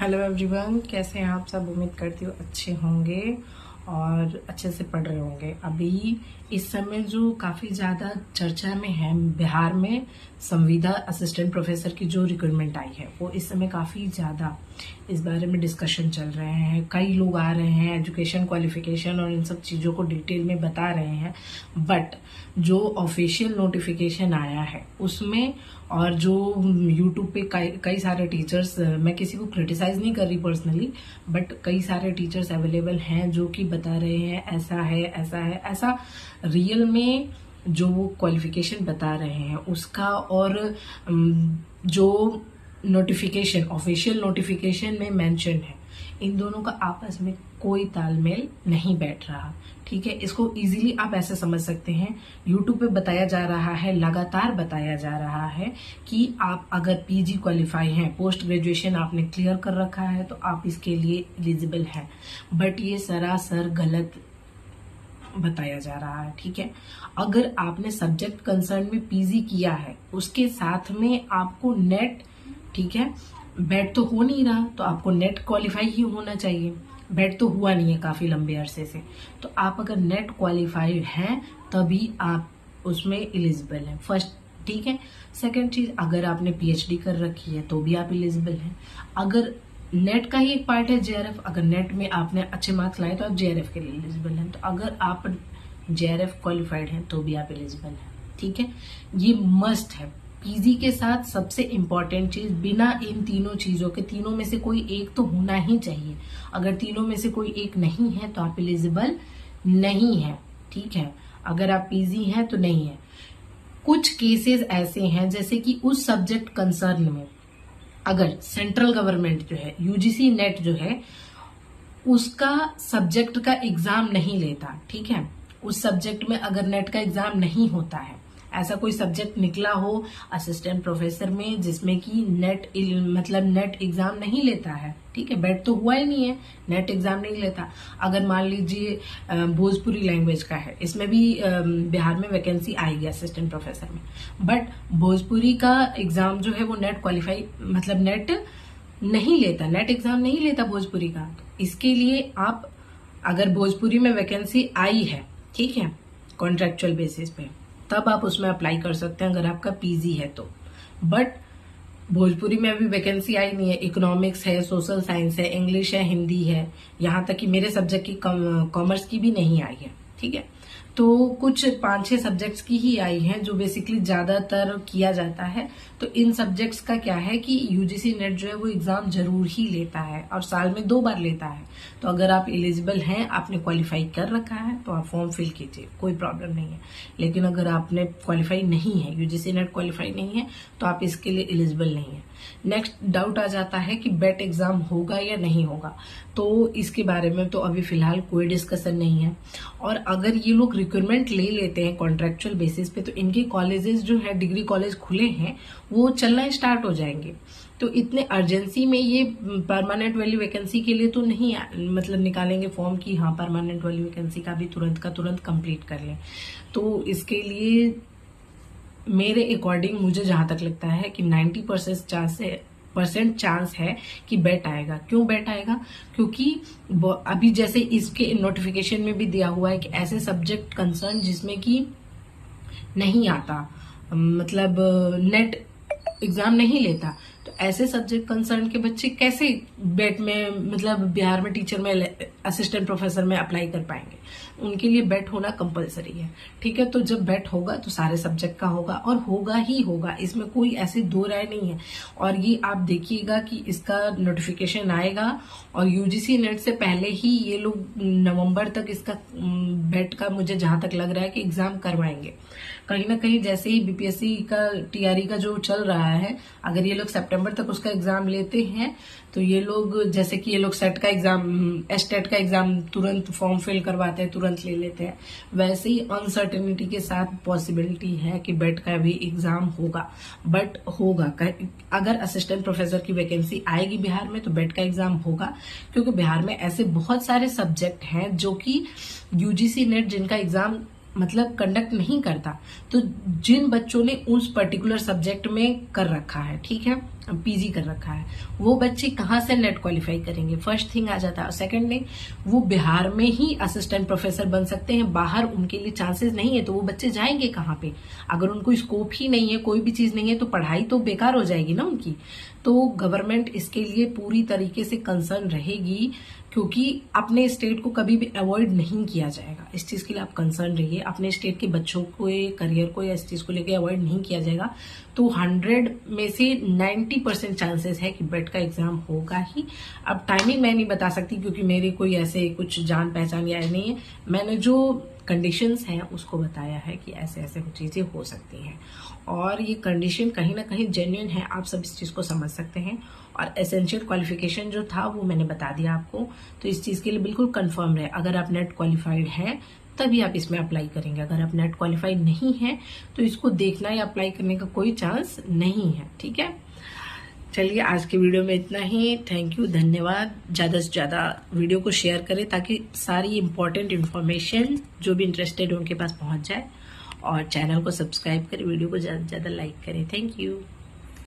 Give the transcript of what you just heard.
Hello everyone, कैसे हैं आप सब। उम्मीद करती हूँ अच्छे होंगे और अच्छे से पढ़ रहे होंगे। अभी इस समय जो काफ़ी ज़्यादा चर्चा में है, बिहार में संविदा असिस्टेंट प्रोफेसर की जो रिक्रूटमेंट आई है, वो इस समय काफ़ी ज़्यादा इस बारे में डिस्कशन चल रहे हैं। कई लोग आ रहे हैं, एजुकेशन, क्वालिफिकेशन और इन सब चीज़ों को डिटेल में बता रहे हैं। बट जो ऑफिशियल नोटिफिकेशन आया है उसमें, और जो यूट्यूब पे कई सारे टीचर्स, मैं किसी को क्रिटिसाइज नहीं कर रही पर्सनली, बट कई सारे टीचर्स अवेलेबल हैं जो कि बता रहे हैं ऐसा है ऐसा है ऐसा। रियल में जो वो क्वालिफिकेशन बता रहे हैं उसका और जो नोटिफिकेशन, ऑफिशियल नोटिफिकेशन में मेंशन है, इन दोनों का आपस में कोई तालमेल नहीं बैठ रहा। ठीक है, इसको इजीली आप ऐसे समझ सकते हैं। यूट्यूब पे बताया जा रहा है, लगातार बताया जा रहा है कि आप अगर पीजी क्वालिफाई हैं, पोस्ट ग्रेजुएशन आपने क्लियर कर रखा है, तो आप इसके लिए एलिजिबल हैं। बट ये सरासर गलत बताया जा रहा है। ठीक है, अगर आपने सब्जेक्ट कंसर्न में पीजी किया है, उसके साथ में आपको नेट, ठीक है, बेट तो हो नहीं रहा, तो आपको नेट क्वालिफाई ही होना चाहिए। बेट तो हुआ नहीं है काफी लंबे अरसे से, तो आप अगर नेट क्वालिफाइड हैं तभी आप उसमें एलिजिबल हैं। फर्स्ट, ठीक है। सेकंड चीज, अगर आपने पीएचडी कर रखी है तो भी आप एलिजिबल हैं। अगर नेट का ही एक पार्ट है जेआरएफ, अगर नेट में आपने अच्छे मार्क्स लाए तो आप जेआरएफ के लिए एलिजिबल हैं। तो अगर आप जेआरएफ क्वालिफाइड हैं तो भी आप एलिजिबल हैं। ठीक है, ये मस्ट है। पीजी के साथ सबसे इम्पोर्टेंट चीज, बिना इन तीनों चीजों के, तीनों में से कोई एक तो होना ही चाहिए। अगर तीनों में से कोई एक नहीं है तो आप एलिजिबल नहीं है। ठीक है, अगर आप पीजी हैं तो नहीं है। कुछ केसेस ऐसे हैं जैसे कि उस सब्जेक्ट कंसर्न में अगर सेंट्रल गवर्नमेंट जो है, यूजीसी नेट जो है, उसका सब्जेक्ट का एग्जाम नहीं लेता। ठीक है, उस सब्जेक्ट में अगर नेट का एग्जाम नहीं होता है, ऐसा कोई सब्जेक्ट निकला हो असिस्टेंट प्रोफेसर में जिसमें कि नेट, मतलब नेट एग्जाम नहीं लेता है। ठीक है, बेट तो हुआ ही नहीं है, नेट एग्जाम नहीं लेता। अगर मान लीजिए भोजपुरी लैंग्वेज का है, इसमें भी बिहार में वैकेंसी आएगी असिस्टेंट प्रोफेसर में, बट भोजपुरी का एग्जाम जो है वो नेट क्वालिफाई, मतलब नेट नहीं लेता, नेट एग्जाम नहीं लेता भोजपुरी का। तो इसके लिए आप, अगर भोजपुरी में वैकेंसी आई है, ठीक है, कॉन्ट्रेक्चुअल बेसिस पे, तब आप उसमें अप्लाई कर सकते हैं अगर आपका पीजी है तो। बट भोजपुरी में अभी वैकेंसी आई नहीं है। इकोनॉमिक्स है, सोशल साइंस है, इंग्लिश है, हिंदी है, यहाँ तक कि मेरे सब्जेक्ट की कॉमर्स की भी नहीं आई है। ठीक है, तो कुछ 5-6 सब्जेक्ट्स की ही आई हैं जो बेसिकली ज्यादातर किया जाता है। तो इन सब्जेक्ट्स का क्या है कि यूजीसी नेट जो है वो एग्जाम जरूर ही लेता है और साल में 2 बार लेता है। तो अगर आप एलिजिबल हैं, आपने क्वालिफाई कर रखा है, तो आप फॉर्म फिल कीजिए, कोई प्रॉब्लम नहीं है। लेकिन अगर आपने क्वालिफाई नहीं है, यूजीसी नेट क्वालिफाई नहीं है, तो आप इसके लिए एलिजिबल नहीं है। नेक्स्ट डाउट आ जाता है कि बेट एग्जाम होगा या नहीं होगा, तो इसके बारे में तो अभी फिलहाल कोई डिस्कशन नहीं है। और अगर ये लोग रिक्रूटमेंट ले लेते हैं कॉन्ट्रेक्चुअल बेसिस पे, तो इनके कॉलेजेस जो है, डिग्री कॉलेज खुले हैं, वो चलना स्टार्ट हो जाएंगे। तो इतने अर्जेंसी में ये परमानेंट वाली वैकेंसी के लिए तो नहीं, मतलब निकालेंगे फॉर्म की हाँ परमानेंट वाली वैकेंसी का भी तुरंत का तुरंत कंप्लीट कर लें। तो इसके लिए मेरे अकॉर्डिंग मुझे जहां तक लगता है कि 90% चांस है कि बेट आएगा। क्यों बेट आएगा? क्योंकि अभी जैसे इसके नोटिफिकेशन में भी दिया हुआ है कि ऐसे सब्जेक्ट कंसर्न जिसमें कि नहीं आता, मतलब नेट एग्जाम नहीं लेता, तो ऐसे सब्जेक्ट कंसर्न के बच्चे कैसे बेट में, मतलब बिहार में टीचर में, असिस्टेंट प्रोफेसर में अप्लाई कर पाएंगे? उनके लिए बेट होना कंपलसरी है। ठीक है, तो जब बेट होगा तो सारे सब्जेक्ट का होगा और होगा ही होगा, इसमें कोई ऐसी दो राय नहीं है। और ये आप देखिएगा कि इसका नोटिफिकेशन आएगा और यूजीसी नेट से पहले ही ये लोग नवंबर तक इसका बेट का, मुझे जहां तक लग रहा है कि एग्जाम करवाएंगे। कहीं ना कहीं जैसे ही बीपीएससी का, टीआरई का जो चल रहा है, अगर ये लोग सितंबर तक उसका एग्जाम लेते हैं, तो ये लोग, जैसे कि ये लोग सेट का एग्जाम, एस्टेट का एग्जाम तुरंत फॉर्म फिल करवाते हैं, तुरंत ले लेते हैं, वैसे ही अनसर्टेनिटी के साथ पॉसिबिलिटी है कि बेट का भी एग्जाम होगा। बट होगा, अगर असिस्टेंट प्रोफेसर की वैकेंसी आएगी बिहार में तो बेट का एग्जाम होगा, क्योंकि बिहार में ऐसे बहुत सारे सब्जेक्ट हैं जो कि यूजीसी नेट जिनका एग्जाम मतलब कंडक्ट नहीं करता, तो जिन बच्चों ने उस पर्टिकुलर सब्जेक्ट में कर रखा है, ठीक है, पीजी कर रखा है, वो बच्चे कहाँ से नेट क्वालिफाई करेंगे, फर्स्ट थिंग आ जाता है। और सेकंड थिंग, वो बिहार में ही असिस्टेंट प्रोफेसर बन सकते हैं, बाहर उनके लिए चांसेस नहीं है, तो वो बच्चे जाएंगे कहाँ पे? अगर उनको स्कोप ही नहीं है, कोई भी चीज नहीं है, तो पढ़ाई तो बेकार हो जाएगी ना उनकी। तो गवर्नमेंट इसके लिए पूरी तरीके से कंसर्न रहेगी, क्योंकि अपने स्टेट को कभी भी अवॉइड नहीं किया जाएगा। इस चीज के लिए आप कंसर्न रहिए, अपने स्टेट के बच्चों को, करियर को या इस चीज को लेकर अवॉइड नहीं किया जाएगा। तो 100 में से 90% चांसेस है कि बेट का एग्जाम होगा ही। अब टाइमिंग मैं नहीं बता सकती, क्योंकि मेरे कोई ऐसे कुछ जान पहचान या नहीं है। मैंने जो कंडीशंस हैं उसको बताया है कि ऐसे ऐसे चीजें हो सकती हैं, और ये कंडीशन कहीं ना कहीं जेन्युइन है, आप सब इस चीज को समझ सकते हैं। और एसेंशियल क्वालिफिकेशन जो था वो मैंने बता दिया आपको, तो इस चीज के लिए बिल्कुल कंफर्म रहे, अगर आप नेट क्वालिफाइड हैं तभी आप इसमें अप्लाई करेंगे। अगर आप नेट क्वालिफाइड नहीं है तो इसको देखना या अप्लाई करने का कोई चांस नहीं है, ठीक है। चलिए, आज के वीडियो में इतना ही। थैंक यू, धन्यवाद। ज्यादा से ज्यादा वीडियो को शेयर करें ताकि सारी इंपॉर्टेंट इन्फॉर्मेशन जो भी इंटरेस्टेड है उनके पास पहुंच जाए, और चैनल को सब्सक्राइब करें, वीडियो को ज्यादा से ज्यादा लाइक करें। Thank you.